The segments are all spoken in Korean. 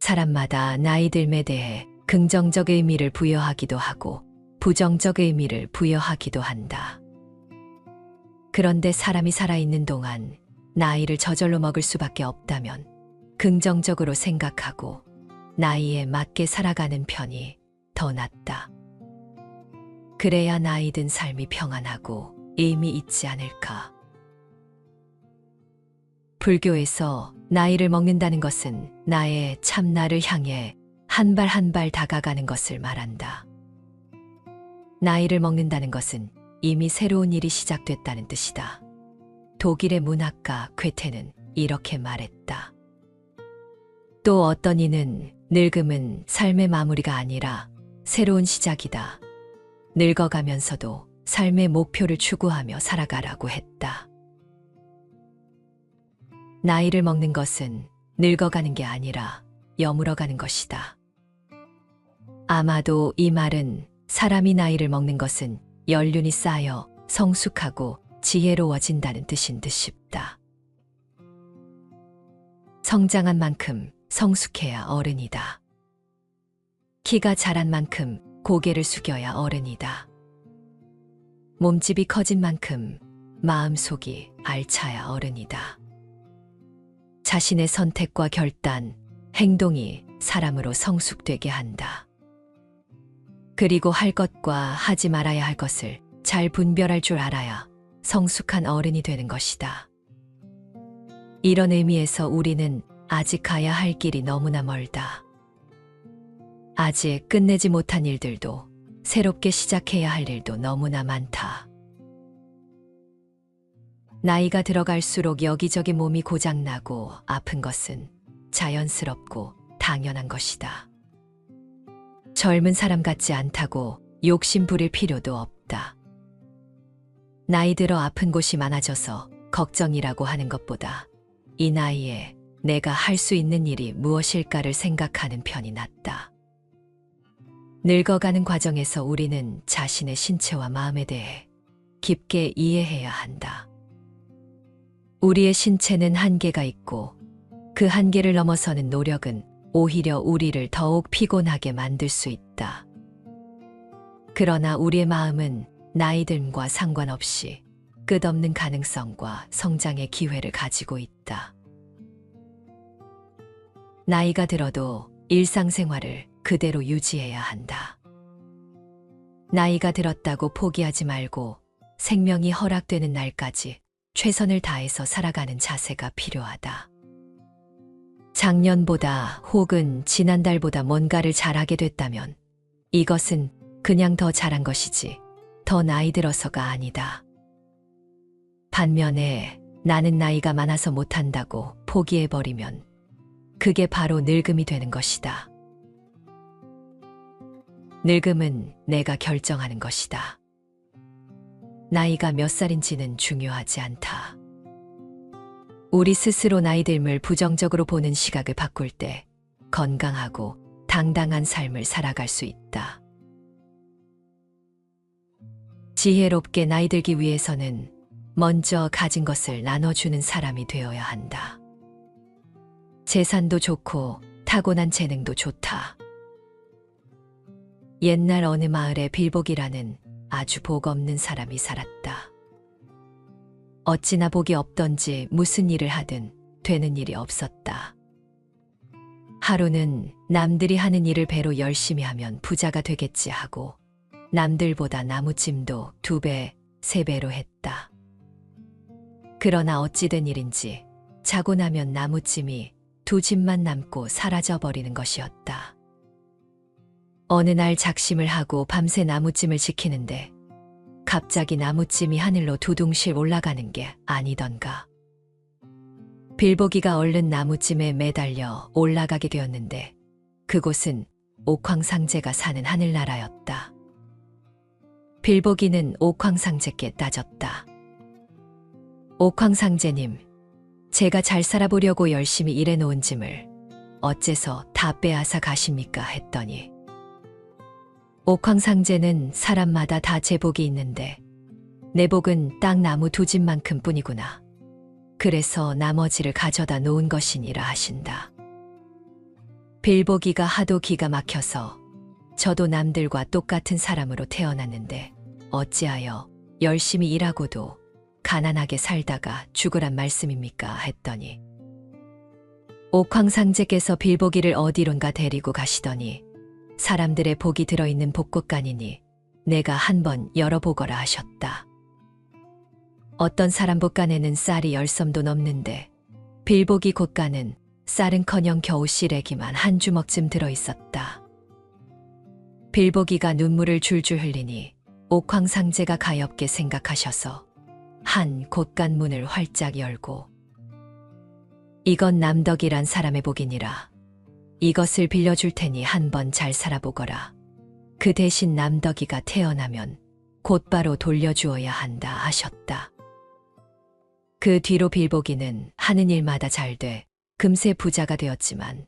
사람마다 나이 듦에 대해 긍정적 의미를 부여하기도 하고 부정적 의미를 부여하기도 한다. 그런데 사람이 살아있는 동안 나이를 저절로 먹을 수밖에 없다면 긍정적으로 생각하고 나이에 맞게 살아가는 편이 더 낫다. 그래야 나이 든 삶이 평안하고 의미 있지 않을까. 불교에서 나이를 먹는다는 것은 나의 참나를 향해 한 발 한 발 다가가는 것을 말한다. 나이를 먹는다는 것은 이미 새로운 일이 시작됐다는 뜻이다. 독일의 문학가 괴테는 이렇게 말했다. 또 어떤 이는 늙음은 삶의 마무리가 아니라 새로운 시작이다. 늙어가면서도 삶의 목표를 추구하며 살아가라고 했다. 나이를 먹는 것은 늙어가는 게 아니라 여물어가는 것이다. 아마도 이 말은 사람이 나이를 먹는 것은 연륜이 쌓여 성숙하고 지혜로워진다는 뜻인 듯 싶다. 성장한 만큼 성숙해야 어른이다. 키가 자란 만큼 고개를 숙여야 어른이다. 몸집이 커진 만큼 마음속이 알차야 어른이다. 자신의 선택과 결단, 행동이 사람으로 성숙되게 한다. 그리고 할 것과 하지 말아야 할 것을 잘 분별할 줄 알아야 성숙한 어른이 되는 것이다. 이런 의미에서 우리는 아직 가야 할 길이 너무나 멀다. 아직 끝내지 못한 일들도 새롭게 시작해야 할 일도 너무나 많다. 나이가 들어갈수록 여기저기 몸이 고장나고 아픈 것은 자연스럽고 당연한 것이다. 젊은 사람 같지 않다고 욕심 부릴 필요도 없다. 나이 들어 아픈 곳이 많아져서 걱정이라고 하는 것보다 이 나이에 내가 할 수 있는 일이 무엇일까를 생각하는 편이 낫다. 늙어가는 과정에서 우리는 자신의 신체와 마음에 대해 깊게 이해해야 한다. 우리의 신체는 한계가 있고 그 한계를 넘어서는 노력은 오히려 우리를 더욱 피곤하게 만들 수 있다. 그러나 우리의 마음은 나이 듦과 상관없이 끝없는 가능성과 성장의 기회를 가지고 있다. 나이가 들어도 일상생활을 그대로 유지해야 한다. 나이가 들었다고 포기하지 말고 생명이 허락되는 날까지 최선을 다해서 살아가는 자세가 필요하다. 작년보다 혹은 지난달보다 뭔가를 잘하게 됐다면 이것은 그냥 더 잘한 것이지 더 나이 들어서가 아니다. 반면에 나는 나이가 많아서 못한다고 포기해버리면 그게 바로 늙음이 되는 것이다. 늙음은 내가 결정하는 것이다. 나이가 몇 살인지는 중요하지 않다. 우리 스스로 나이 듦을 부정적으로 보는 시각을 바꿀 때 건강하고 당당한 삶을 살아갈 수 있다. 지혜롭게 나이 들기 위해서는 먼저 가진 것을 나눠주는 사람이 되어야 한다. 재산도 좋고 타고난 재능도 좋다. 옛날 어느 마을에 빌복이라는 아주 복 없는 사람이 살았다. 어찌나 복이 없던지 무슨 일을 하든 되는 일이 없었다. 하루는 남들이 하는 일을 배로 열심히 하면 부자가 되겠지 하고 남들보다 나무찜도 2배, 3배로 했다. 그러나 어찌 된 일인지 자고 나면 나무찜이 2집만 남고 사라져버리는 것이었다. 어느 날 작심을 하고 밤새 나무찜을 지키는데 갑자기 나무찜이 하늘로 두둥실 올라가는 게 아니던가. 빌보기가 얼른 나무찜에 매달려 올라가게 되었는데 그곳은 옥황상제가 사는 하늘나라였다. 빌보기는 옥황상제께 따졌다. 옥황상제님, 제가 잘 살아보려고 열심히 일해놓은 짐을 어째서 다 빼앗아 가십니까? 했더니 옥황상제는 사람마다 다 제복이 있는데 내 복은 딱 나무 2집만큼 뿐이구나. 그래서 나머지를 가져다 놓은 것이니라 하신다. 빌보기가 하도 기가 막혀서 저도 남들과 똑같은 사람으로 태어났는데 어찌하여 열심히 일하고도 가난하게 살다가 죽으란 말씀입니까? 했더니 옥황상제께서 빌보기를 어디론가 데리고 가시더니 사람들의 복이 들어있는 복곳간이니 내가 한번 열어보거라 하셨다. 어떤 사람 복간에는 쌀이 10섬도 넘는데 빌보기 곳간은 쌀은커녕 겨우 시래기만 한 주먹쯤 들어있었다. 빌보기가 눈물을 줄줄 흘리니 옥황상제가 가엾게 생각하셔서 한 곳간 문을 활짝 열고 이건 남덕이란 사람의 복이니라. 이것을 빌려줄 테니 한번 잘 살아보거라. 그 대신 남덕이가 태어나면 곧바로 돌려주어야 한다 하셨다. 그 뒤로 빌보기는 하는 일마다 잘 돼 금세 부자가 되었지만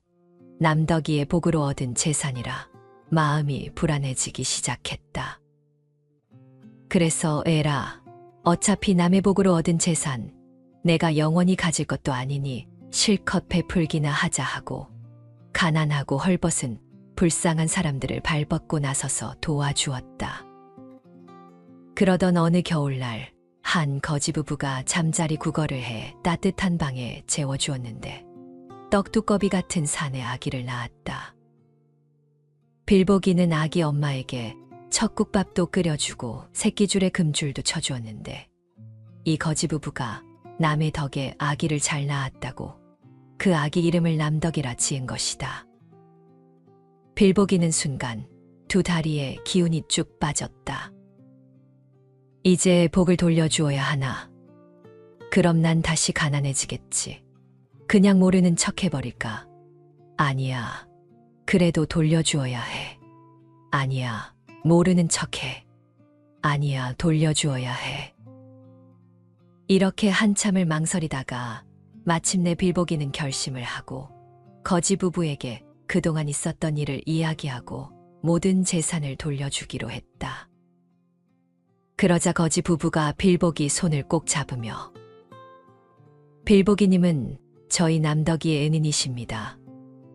남덕이의 복으로 얻은 재산이라 마음이 불안해지기 시작했다. 그래서 에라, 어차피 남의 복으로 얻은 재산 내가 영원히 가질 것도 아니니 실컷 베풀기나 하자 하고 가난하고 헐벗은 불쌍한 사람들을 발벗고 나서서 도와주었다. 그러던 어느 겨울날 한 거지부부가 잠자리 구걸을 해 따뜻한 방에 재워주었는데 떡두꺼비 같은 산의 아기를 낳았다. 빌보기는 아기 엄마에게 척국밥도 끓여주고 새끼줄에 금줄도 쳐주었는데 이 거지부부가 남의 덕에 아기를 잘 낳았다고 그 아기 이름을 남덕이라 지은 것이다. 빌보기는 순간 두 다리에 기운이 쭉 빠졌다. 이제 복을 돌려주어야 하나. 그럼 난 다시 가난해지겠지. 그냥 모르는 척 해버릴까? 아니야. 그래도 돌려주어야 해. 아니야. 모르는 척해. 아니야. 돌려주어야 해. 이렇게 한참을 망설이다가 마침내 빌보기는 결심을 하고 거지 부부에게 그동안 있었던 일을 이야기하고 모든 재산을 돌려주기로 했다. 그러자 거지 부부가 빌보기 손을 꼭 잡으며 빌보기님은 저희 남덕이의 은인이십니다.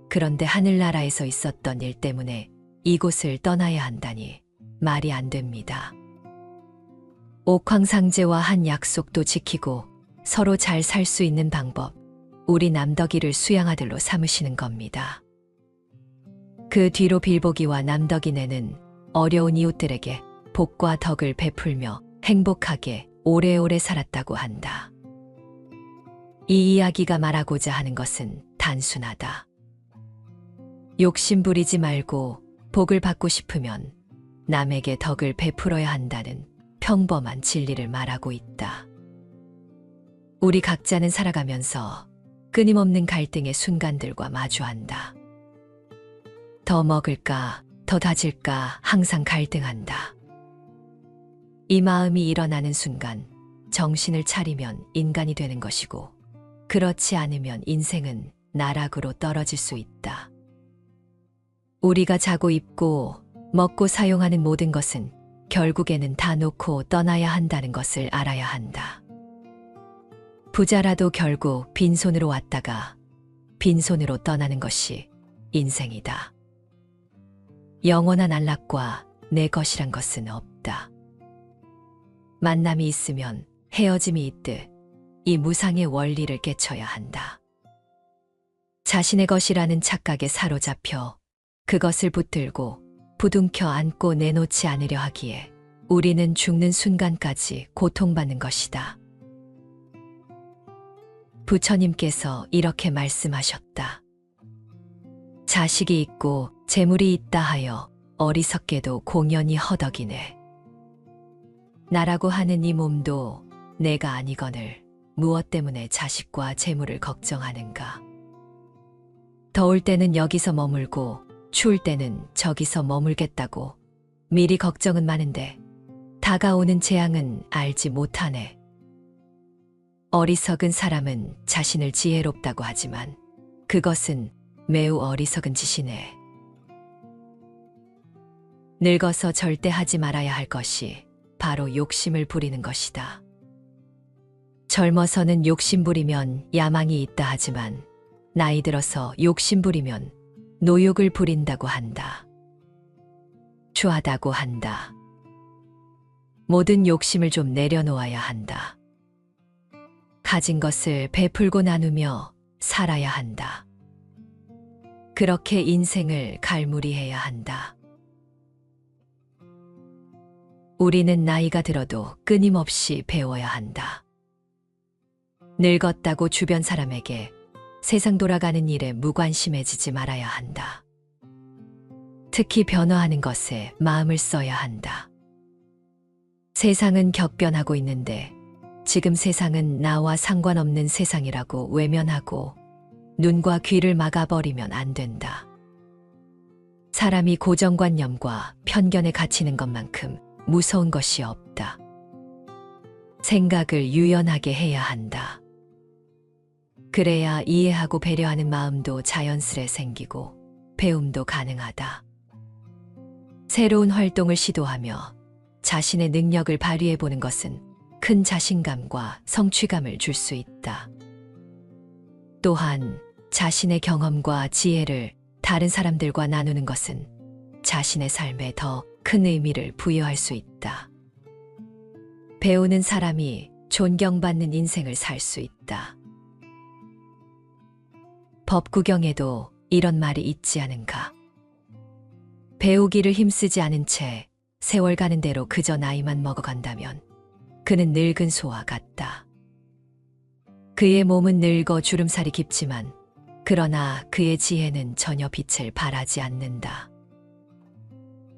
그런데 하늘나라에서 있었던 일 때문에 이곳을 떠나야 한다니 말이 안 됩니다. 옥황상제와 한 약속도 지키고 서로 잘 살 수 있는 방법, 우리 남덕이를 수양아들로 삼으시는 겁니다. 그 뒤로 빌보기와 남덕이네는 어려운 이웃들에게 복과 덕을 베풀며 행복하게 오래오래 살았다고 한다. 이 이야기가 말하고자 하는 것은 단순하다. 욕심 부리지 말고 복을 받고 싶으면 남에게 덕을 베풀어야 한다는 평범한 진리를 말하고 있다. 우리 각자는 살아가면서 끊임없는 갈등의 순간들과 마주한다. 더 먹을까, 더 다질까 항상 갈등한다. 이 마음이 일어나는 순간 정신을 차리면 인간이 되는 것이고 그렇지 않으면 인생은 나락으로 떨어질 수 있다. 우리가 자고 입고 먹고 사용하는 모든 것은 결국에는 다 놓고 떠나야 한다는 것을 알아야 한다. 부자라도 결국 빈손으로 왔다가 빈손으로 떠나는 것이 인생이다. 영원한 안락과 내 것이란 것은 없다. 만남이 있으면 헤어짐이 있듯 이 무상의 원리를 깨쳐야 한다. 자신의 것이라는 착각에 사로잡혀 그것을 붙들고 부둥켜 안고 내놓지 않으려 하기에 우리는 죽는 순간까지 고통받는 것이다. 부처님께서 이렇게 말씀하셨다. 자식이 있고 재물이 있다 하여 어리석게도 공연히 허덕이네. 나라고 하는 이 몸도 내가 아니거늘 무엇 때문에 자식과 재물을 걱정하는가. 더울 때는 여기서 머물고 추울 때는 저기서 머물겠다고 미리 걱정은 많은데 다가오는 재앙은 알지 못하네. 어리석은 사람은 자신을 지혜롭다고 하지만 그것은 매우 어리석은 짓이네. 늙어서 절대 하지 말아야 할 것이 바로 욕심을 부리는 것이다. 젊어서는 욕심 부리면 야망이 있다 하지만 나이 들어서 욕심 부리면 노욕을 부린다고 한다. 추하다고 한다. 모든 욕심을 좀 내려놓아야 한다. 가진 것을 베풀고 나누며 살아야 한다. 그렇게 인생을 갈무리해야 한다. 우리는 나이가 들어도 끊임없이 배워야 한다. 늙었다고 주변 사람에게 세상 돌아가는 일에 무관심해지지 말아야 한다. 특히 변화하는 것에 마음을 써야 한다. 세상은 격변하고 있는데 지금 세상은 나와 상관없는 세상이라고 외면하고 눈과 귀를 막아버리면 안 된다. 사람이 고정관념과 편견에 갇히는 것만큼 무서운 것이 없다. 생각을 유연하게 해야 한다. 그래야 이해하고 배려하는 마음도 자연스레 생기고 배움도 가능하다. 새로운 활동을 시도하며 자신의 능력을 발휘해보는 것은 큰 자신감과 성취감을 줄 수 있다. 또한 자신의 경험과 지혜를 다른 사람들과 나누는 것은 자신의 삶에 더 큰 의미를 부여할 수 있다. 배우는 사람이 존경받는 인생을 살 수 있다. 법구경에도 이런 말이 있지 않은가? 배우기를 힘쓰지 않은 채 세월 가는 대로 그저 나이만 먹어간다면 그는 늙은 소와 같다. 그의 몸은 늙어 주름살이 깊지만 그러나 그의 지혜는 전혀 빛을 발하지 않는다.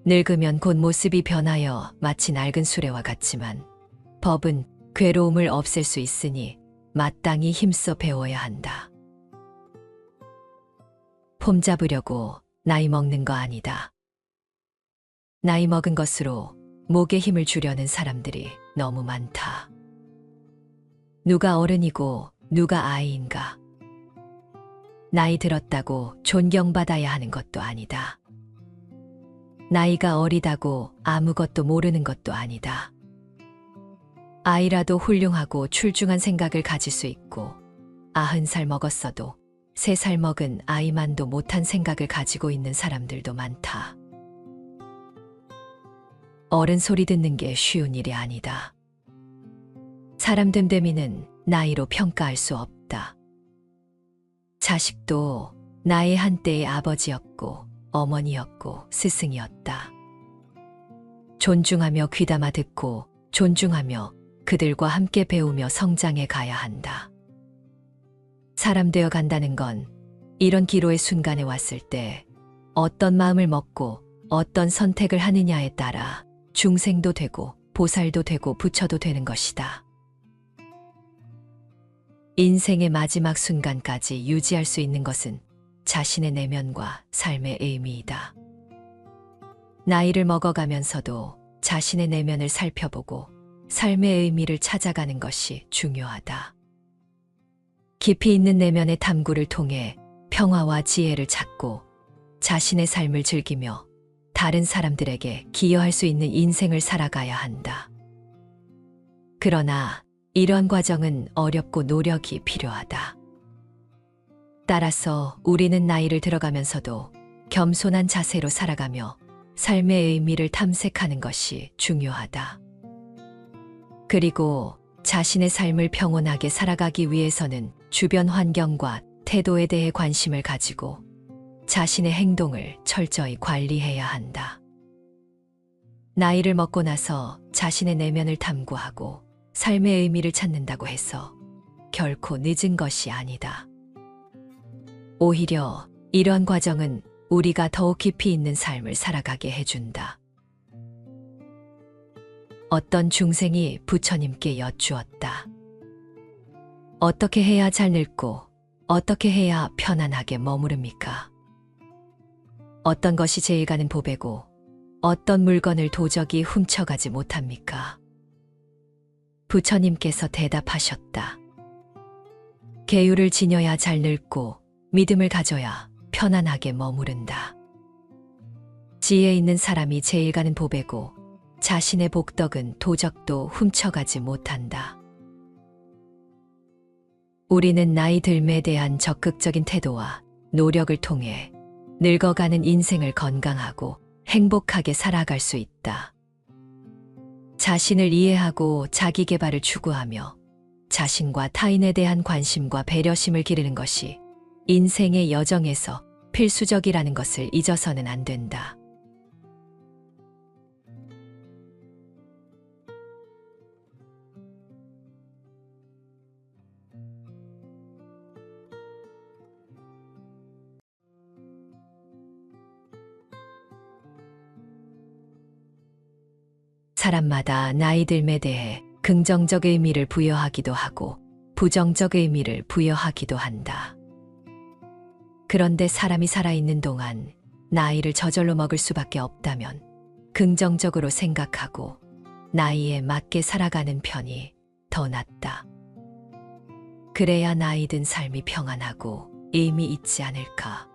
늙으면 곧 모습이 변하여 마치 낡은 수레와 같지만 법은 괴로움을 없앨 수 있으니 마땅히 힘써 배워야 한다. 폼 잡으려고 나이 먹는 거 아니다. 나이 먹은 것으로 목에 힘을 주려는 사람들이 너무 많다. 누가 어른이고 누가 아이인가? 나이 들었다고 존경받아야 하는 것도 아니다. 나이가 어리다고 아무것도 모르는 것도 아니다. 아이라도 훌륭하고 출중한 생각을 가질 수 있고 90살 먹었어도 3살 먹은 아이만도 못한 생각을 가지고 있는 사람들도 많다. 어른 소리 듣는 게 쉬운 일이 아니다. 사람 됨됨이는 나이로 평가할 수 없다. 자식도 나의 한때의 아버지였고 어머니였고 스승이었다. 존중하며 귀담아 듣고 존중하며 그들과 함께 배우며 성장해 가야 한다. 사람 되어 간다는 건 이런 기로의 순간에 왔을 때 어떤 마음을 먹고 어떤 선택을 하느냐에 따라 중생도 되고 보살도 되고 부처도 되는 것이다. 인생의 마지막 순간까지 유지할 수 있는 것은 자신의 내면과 삶의 의미이다. 나이를 먹어가면서도 자신의 내면을 살펴보고 삶의 의미를 찾아가는 것이 중요하다. 깊이 있는 내면의 탐구를 통해 평화와 지혜를 찾고 자신의 삶을 즐기며 다른 사람들에게 기여할 수 있는 인생을 살아가야 한다. 그러나 이런 과정은 어렵고 노력이 필요하다. 따라서 우리는 나이를 들어가면서도 겸손한 자세로 살아가며 삶의 의미를 탐색하는 것이 중요하다. 그리고 자신의 삶을 평온하게 살아가기 위해서는 주변 환경과 태도에 대해 관심을 가지고 자신의 행동을 철저히 관리해야 한다. 나이를 먹고 나서 자신의 내면을 탐구하고 삶의 의미를 찾는다고 해서 결코 늦은 것이 아니다. 오히려 이런 과정은 우리가 더욱 깊이 있는 삶을 살아가게 해준다. 어떤 중생이 부처님께 여쭈었다. 어떻게 해야 잘 늙고 어떻게 해야 편안하게 머무릅니까? 어떤 것이 제일 가는 보배고 어떤 물건을 도적이 훔쳐가지 못합니까? 부처님께서 대답하셨다. 계율을 지녀야 잘 늙고 믿음을 가져야 편안하게 머무른다. 지혜 있는 사람이 제일 가는 보배고 자신의 복덕은 도적도 훔쳐가지 못한다. 우리는 나이 들매에 대한 적극적인 태도와 노력을 통해 늙어가는 인생을 건강하고 행복하게 살아갈 수 있다. 자신을 이해하고 자기 개발을 추구하며 자신과 타인에 대한 관심과 배려심을 기르는 것이 인생의 여정에서 필수적이라는 것을 잊어서는 안 된다. 사람마다 나이 듦에 대해 긍정적 의미를 부여하기도 하고 부정적 의미를 부여하기도 한다. 그런데 사람이 살아있는 동안 나이를 저절로 먹을 수밖에 없다면 긍정적으로 생각하고 나이에 맞게 살아가는 편이 더 낫다. 그래야 나이 든 삶이 평안하고 의미 있지 않을까.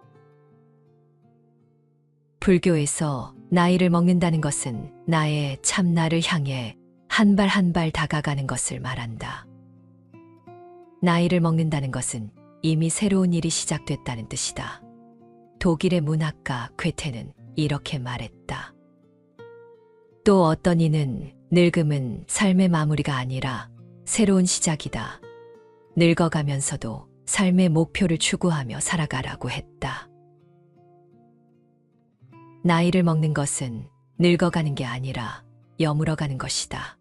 불교에서 나이를 먹는다는 것은 나의 참나를 향해 한 발 한 발 다가가는 것을 말한다. 나이를 먹는다는 것은 이미 새로운 일이 시작됐다는 뜻이다. 독일의 문학가 괴테는 이렇게 말했다. 또 어떤 이는 늙음은 삶의 마무리가 아니라 새로운 시작이다. 늙어가면서도 삶의 목표를 추구하며 살아가라고 했다. 나이를 먹는 것은 늙어가는 게 아니라 여물어가는 것이다.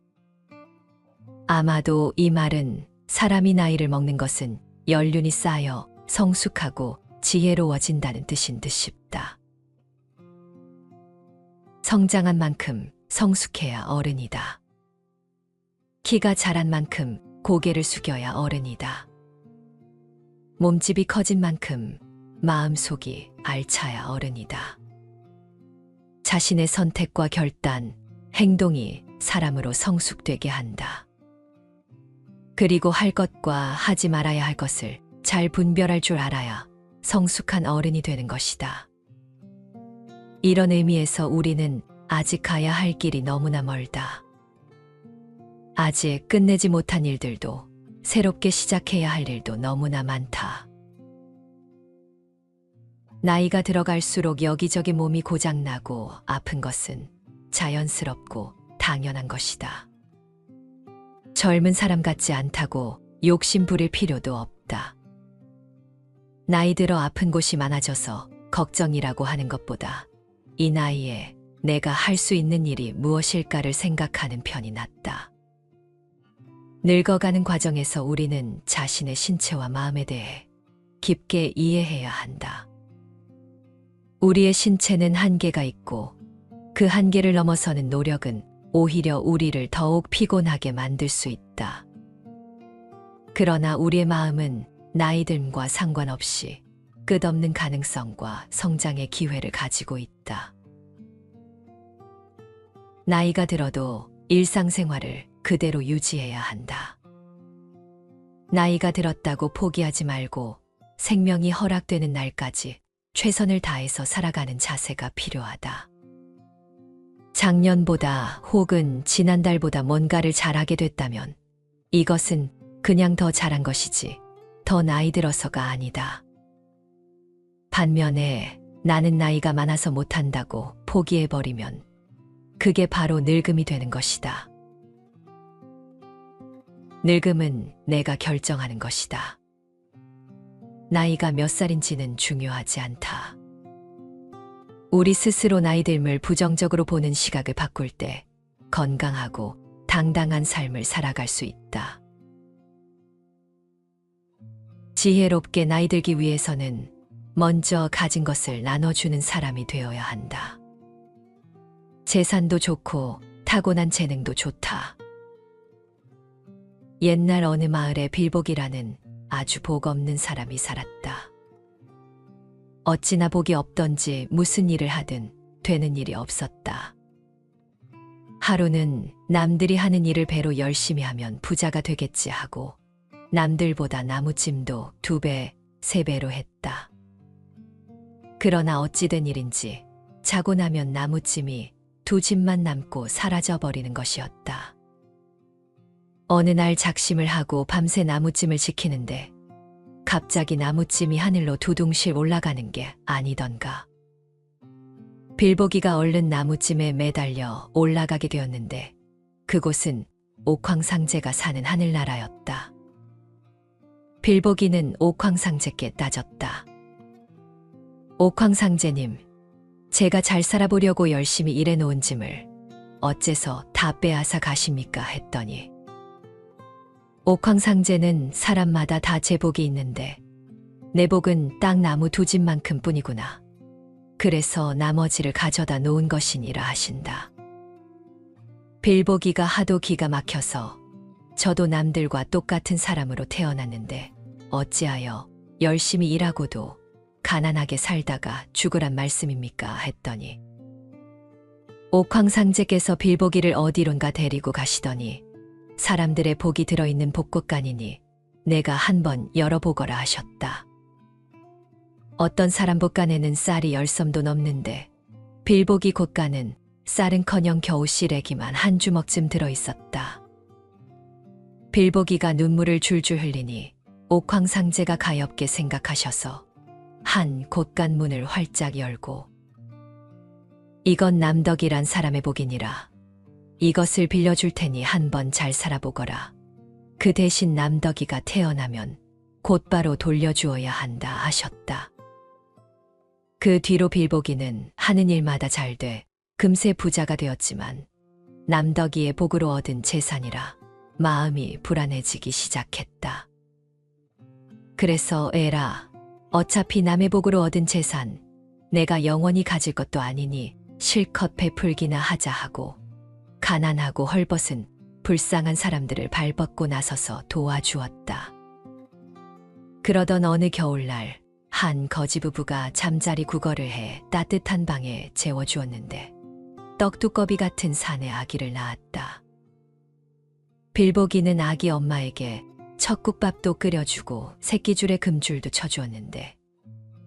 아마도 이 말은 사람이 나이를 먹는 것은 연륜이 쌓여 성숙하고 지혜로워진다는 뜻인 듯 싶다. 성장한 만큼 성숙해야 어른이다. 키가 자란 만큼 고개를 숙여야 어른이다. 몸집이 커진 만큼 마음속이 알차야 어른이다. 자신의 선택과 결단, 행동이 사람으로 성숙되게 한다. 그리고 할 것과 하지 말아야 할 것을 잘 분별할 줄 알아야 성숙한 어른이 되는 것이다. 이런 의미에서 우리는 아직 가야 할 길이 너무나 멀다. 아직 끝내지 못한 일들도 새롭게 시작해야 할 일도 너무나 많다. 나이가 들어갈수록 여기저기 몸이 고장나고 아픈 것은 자연스럽고 당연한 것이다. 젊은 사람 같지 않다고 욕심 부릴 필요도 없다. 나이 들어 아픈 곳이 많아져서 걱정이라고 하는 것보다 이 나이에 내가 할 수 있는 일이 무엇일까를 생각하는 편이 낫다. 늙어가는 과정에서 우리는 자신의 신체와 마음에 대해 깊게 이해해야 한다. 우리의 신체는 한계가 있고 그 한계를 넘어서는 노력은 오히려 우리를 더욱 피곤하게 만들 수 있다. 그러나 우리의 마음은 나이 듦과 상관없이 끝없는 가능성과 성장의 기회를 가지고 있다. 나이가 들어도 일상생활을 그대로 유지해야 한다. 나이가 들었다고 포기하지 말고 생명이 허락되는 날까지 최선을 다해서 살아가는 자세가 필요하다. 작년보다 혹은 지난달보다 뭔가를 잘하게 됐다면 이것은 그냥 더 잘한 것이지 더 나이 들어서가 아니다. 반면에 나는 나이가 많아서 못한다고 포기해버리면 그게 바로 늙음이 되는 것이다. 늙음은 내가 결정하는 것이다. 나이가 몇 살인지는 중요하지 않다. 우리 스스로 나이 듦을 부정적으로 보는 시각을 바꿀 때 건강하고 당당한 삶을 살아갈 수 있다. 지혜롭게 나이 들기 위해서는 먼저 가진 것을 나눠주는 사람이 되어야 한다. 재산도 좋고 타고난 재능도 좋다. 옛날 어느 마을에 빌복이라는 아주 복 없는 사람이 살았다. 어찌나 복이 없던지 무슨 일을 하든 되는 일이 없었다. 하루는 남들이 하는 일을 배로 열심히 하면 부자가 되겠지 하고 남들보다 나무찜도 2배, 3배로 했다. 그러나 어찌 된 일인지 자고 나면 나무찜이 2집만 남고 사라져버리는 것이었다. 어느 날 작심을 하고 밤새 나무찜을 지키는데 갑자기 나무찜이 하늘로 두둥실 올라가는 게 아니던가. 빌보기가 얼른 나무찜에 매달려 올라가게 되었는데 그곳은 옥황상제가 사는 하늘나라였다. 빌보기는 옥황상제께 따졌다. 옥황상제님, 제가 잘 살아보려고 열심히 일해놓은 짐을 어째서 다 빼앗아 가십니까? 했더니 옥황상제는 사람마다 다 제 복이 있는데 내 복은 딱 나무 2집만큼 뿐이구나. 그래서 나머지를 가져다 놓은 것이니라 하신다. 빌보기가 하도 기가 막혀서 저도 남들과 똑같은 사람으로 태어났는데 어찌하여 열심히 일하고도 가난하게 살다가 죽으란 말씀입니까? 했더니 옥황상제께서 빌보기를 어디론가 데리고 가시더니 사람들의 복이 들어있는 복곳간이니 내가 한번 열어보거라 하셨다. 어떤 사람 복간에는 쌀이 10섬도 넘는데 빌보기 곳간은 쌀은커녕 겨우 시래기만 한 주먹쯤 들어있었다. 빌보기가 눈물을 줄줄 흘리니 옥황상제가 가엾게 생각하셔서 한 곳간 문을 활짝 열고 이건 남덕이란 사람의 복이니라. 이것을 빌려줄 테니 한번 잘 살아보거라. 그 대신 남덕이가 태어나면 곧바로 돌려주어야 한다 하셨다. 그 뒤로 빌보기는 하는 일마다 잘 돼 금세 부자가 되었지만 남덕이의 복으로 얻은 재산이라 마음이 불안해지기 시작했다. 그래서 에라, 어차피 남의 복으로 얻은 재산 내가 영원히 가질 것도 아니니 실컷 베풀기나 하자 하고 가난하고 헐벗은 불쌍한 사람들을 발벗고 나서서 도와주었다. 그러던 어느 겨울날 한 거지부부가 잠자리 구걸을 해 따뜻한 방에 재워주었는데 떡두꺼비 같은 산의 아기를 낳았다. 빌보기는 아기 엄마에게 척국밥도 끓여주고 새끼줄에 금줄도 쳐주었는데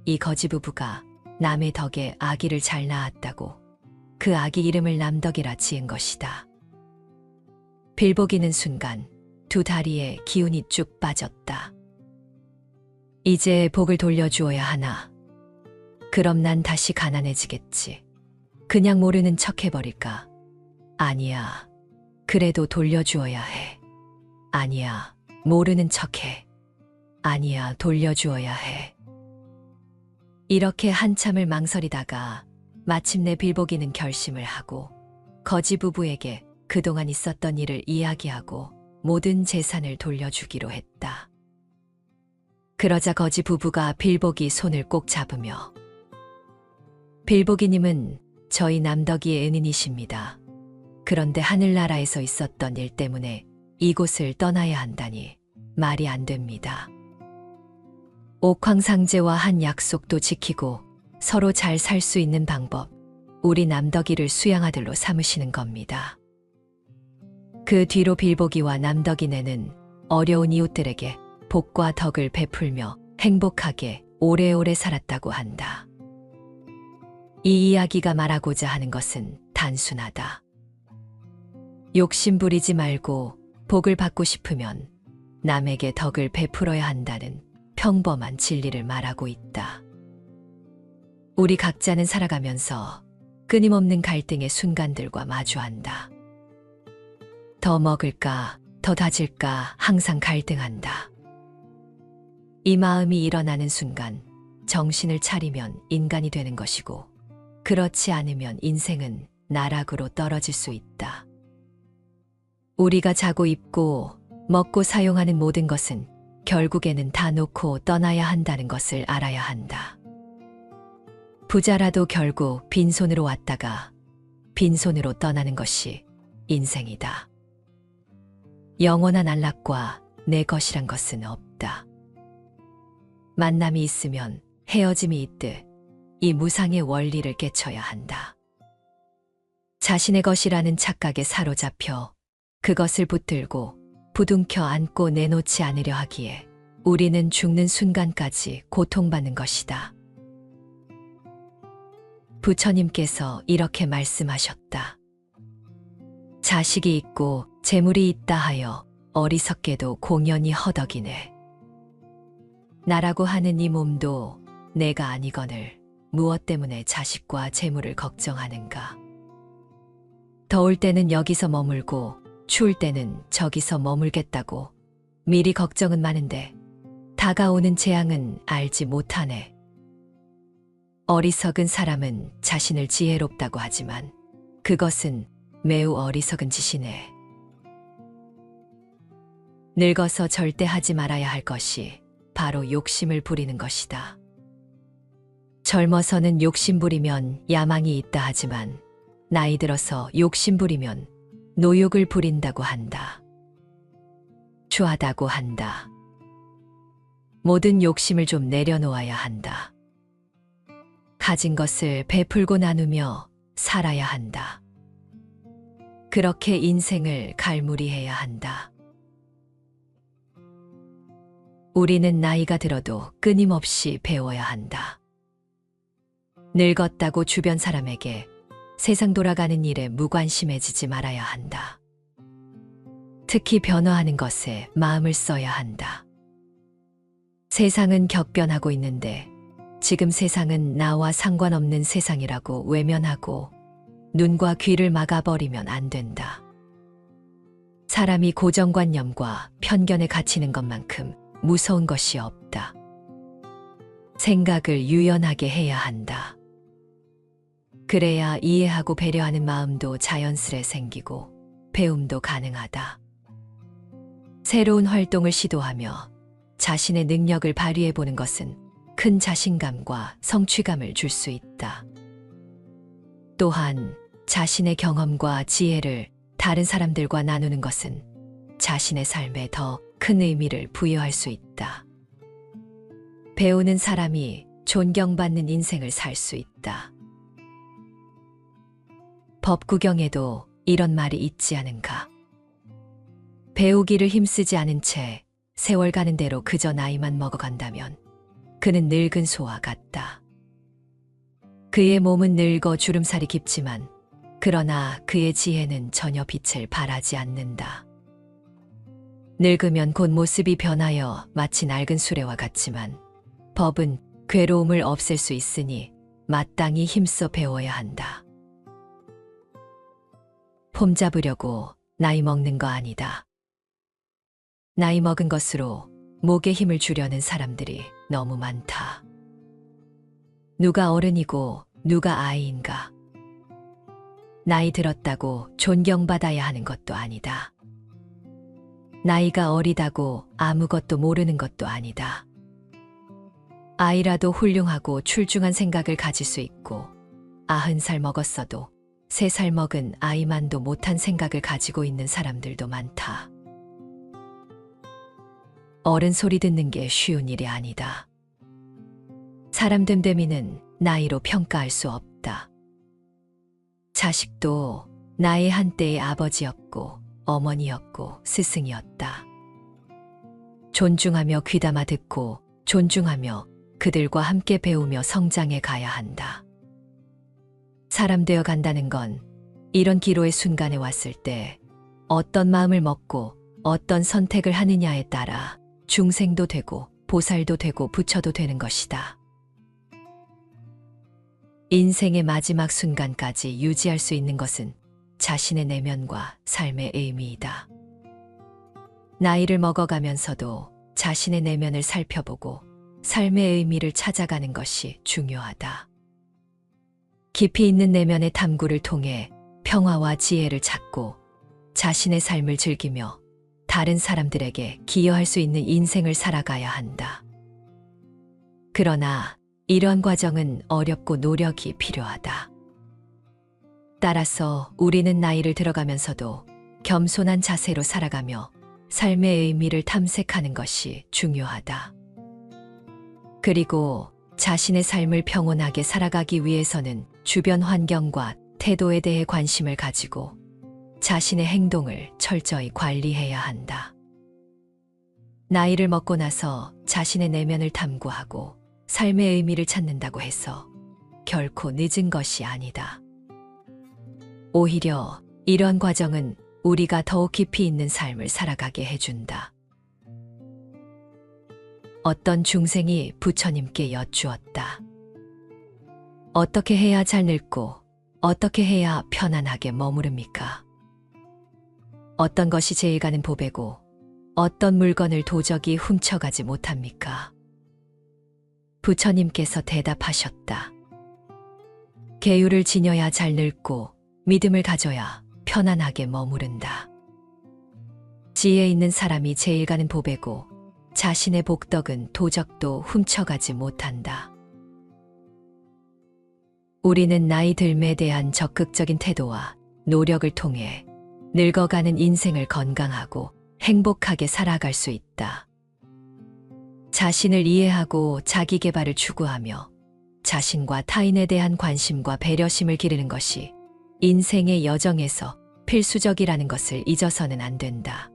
이 거지부부가 남의 덕에 아기를 잘 낳았다고 그 아기 이름을 남덕이라 지은 것이다. 빌보기는 순간 두 다리에 기운이 쭉 빠졌다. 이제 복을 돌려주어야 하나. 그럼 난 다시 가난해지겠지. 그냥 모르는 척 해버릴까? 아니야. 그래도 돌려주어야 해. 아니야. 모르는 척해. 아니야. 돌려주어야 해. 이렇게 한참을 망설이다가 마침내 빌보기는 결심을 하고 거지 부부에게 그동안 있었던 일을 이야기하고 모든 재산을 돌려주기로 했다. 그러자 거지 부부가 빌보기 손을 꼭 잡으며 빌보기님은 저희 남덕이의 은인이십니다. 그런데 하늘나라에서 있었던 일 때문에 이곳을 떠나야 한다니 말이 안 됩니다. 옥황상제와 한 약속도 지키고 서로 잘 살 수 있는 방법, 우리 남덕이를 수양아들로 삼으시는 겁니다. 그 뒤로 빌보기와 남덕이네는 어려운 이웃들에게 복과 덕을 베풀며 행복하게 오래오래 살았다고 한다. 이 이야기가 말하고자 하는 것은 단순하다. 욕심 부리지 말고 복을 받고 싶으면 남에게 덕을 베풀어야 한다는 평범한 진리를 말하고 있다. 우리 각자는 살아가면서 끊임없는 갈등의 순간들과 마주한다. 더 먹을까, 더 다질까 항상 갈등한다. 이 마음이 일어나는 순간 정신을 차리면 인간이 되는 것이고 그렇지 않으면 인생은 나락으로 떨어질 수 있다. 우리가 자고 입고 먹고 사용하는 모든 것은 결국에는 다 놓고 떠나야 한다는 것을 알아야 한다. 부자라도 결국 빈손으로 왔다가 빈손으로 떠나는 것이 인생이다. 영원한 안락과 내 것이란 것은 없다. 만남이 있으면 헤어짐이 있듯 이 무상의 원리를 깨쳐야 한다. 자신의 것이라는 착각에 사로잡혀 그것을 붙들고 부둥켜 안고 내놓지 않으려 하기에 우리는 죽는 순간까지 고통받는 것이다. 부처님께서 이렇게 말씀하셨다. 자식이 있고 재물이 있다 하여 어리석게도 공연히 허덕이네. 나라고 하는 이 몸도 내가 아니거늘 무엇 때문에 자식과 재물을 걱정하는가? 더울 때는 여기서 머물고 추울 때는 저기서 머물겠다고 미리 걱정은 많은데 다가오는 재앙은 알지 못하네. 어리석은 사람은 자신을 지혜롭다고 하지만 그것은 매우 어리석은 짓이네. 늙어서 절대 하지 말아야 할 것이 바로 욕심을 부리는 것이다. 젊어서는 욕심 부리면 야망이 있다 하지만 나이 들어서 욕심 부리면 노욕을 부린다고 한다. 추하다고 한다. 모든 욕심을 좀 내려놓아야 한다. 가진 것을 베풀고 나누며 살아야 한다. 그렇게 인생을 갈무리해야 한다. 우리는 나이가 들어도 끊임없이 배워야 한다. 늙었다고 주변 사람에게 세상 돌아가는 일에 무관심해지지 말아야 한다. 특히 변화하는 것에 마음을 써야 한다. 세상은 격변하고 있는데 지금 세상은 나와 상관없는 세상이라고 외면하고 눈과 귀를 막아버리면 안 된다. 사람이 고정관념과 편견에 갇히는 것만큼 무서운 것이 없다. 생각을 유연하게 해야 한다. 그래야 이해하고 배려하는 마음도 자연스레 생기고 배움도 가능하다. 새로운 활동을 시도하며 자신의 능력을 발휘해보는 것은 큰 자신감과 성취감을 줄 수 있다. 또한 자신의 경험과 지혜를 다른 사람들과 나누는 것은 자신의 삶에 더 큰 의미를 부여할 수 있다. 배우는 사람이 존경받는 인생을 살 수 있다. 법구경에도 이런 말이 있지 않은가? 배우기를 힘쓰지 않은 채 세월 가는 대로 그저 나이만 먹어간다면 그는 늙은 소와 같다. 그의 몸은 늙어 주름살이 깊지만 그러나 그의 지혜는 전혀 빛을 발하지 않는다. 늙으면 곧 모습이 변하여 마치 낡은 수레와 같지만 법은 괴로움을 없앨 수 있으니 마땅히 힘써 배워야 한다. 폼 잡으려고 나이 먹는 거 아니다. 나이 먹은 것으로 목에 힘을 주려는 사람들이 너무 많다. 누가 어른이고 누가 아이인가? 나이 들었다고 존경받아야 하는 것도 아니다. 나이가 어리다고 아무것도 모르는 것도 아니다. 아이라도 훌륭하고 출중한 생각을 가질 수 있고 90살 먹었어도 3살 먹은 아이만도 못한 생각을 가지고 있는 사람들도 많다. 어른 소리 듣는 게 쉬운 일이 아니다. 사람 됨됨이는 나이로 평가할 수 없다. 자식도 나의 한때의 아버지였고 어머니였고 스승이었다. 존중하며 귀담아 듣고 존중하며 그들과 함께 배우며 성장해 가야 한다. 사람 되어 간다는 건 이런 기로의 순간에 왔을 때 어떤 마음을 먹고 어떤 선택을 하느냐에 따라 중생도 되고 보살도 되고 부처도 되는 것이다. 인생의 마지막 순간까지 유지할 수 있는 것은 자신의 내면과 삶의 의미이다. 나이를 먹어가면서도 자신의 내면을 살펴보고 삶의 의미를 찾아가는 것이 중요하다. 깊이 있는 내면의 탐구를 통해 평화와 지혜를 찾고 자신의 삶을 즐기며 다른 사람들에게 기여할 수 있는 인생을 살아가야 한다. 그러나 이런 과정은 어렵고 노력이 필요하다. 따라서 우리는 나이를 들어가면서도 겸손한 자세로 살아가며 삶의 의미를 탐색하는 것이 중요하다. 그리고 자신의 삶을 평온하게 살아가기 위해서는 주변 환경과 태도에 대해 관심을 가지고 자신의 행동을 철저히 관리해야 한다. 나이를 먹고 나서 자신의 내면을 탐구하고 삶의 의미를 찾는다고 해서 결코 늦은 것이 아니다. 오히려 이런 과정은 우리가 더욱 깊이 있는 삶을 살아가게 해준다. 어떤 중생이 부처님께 여쭈었다. 어떻게 해야 잘 늙고 어떻게 해야 편안하게 머무릅니까? 어떤 것이 제일 가는 보배고 어떤 물건을 도적이 훔쳐가지 못합니까? 부처님께서 대답하셨다. 계율을 지녀야 잘 늙고 믿음을 가져야 편안하게 머무른다. 지혜 있는 사람이 제일 가는 보배고 자신의 복덕은 도적도 훔쳐가지 못한다. 우리는 나이 들매에 대한 적극적인 태도와 노력을 통해 늙어가는 인생을 건강하고 행복하게 살아갈 수 있다. 자신을 이해하고 자기 개발을 추구하며 자신과 타인에 대한 관심과 배려심을 기르는 것이 인생의 여정에서 필수적이라는 것을 잊어서는 안 된다.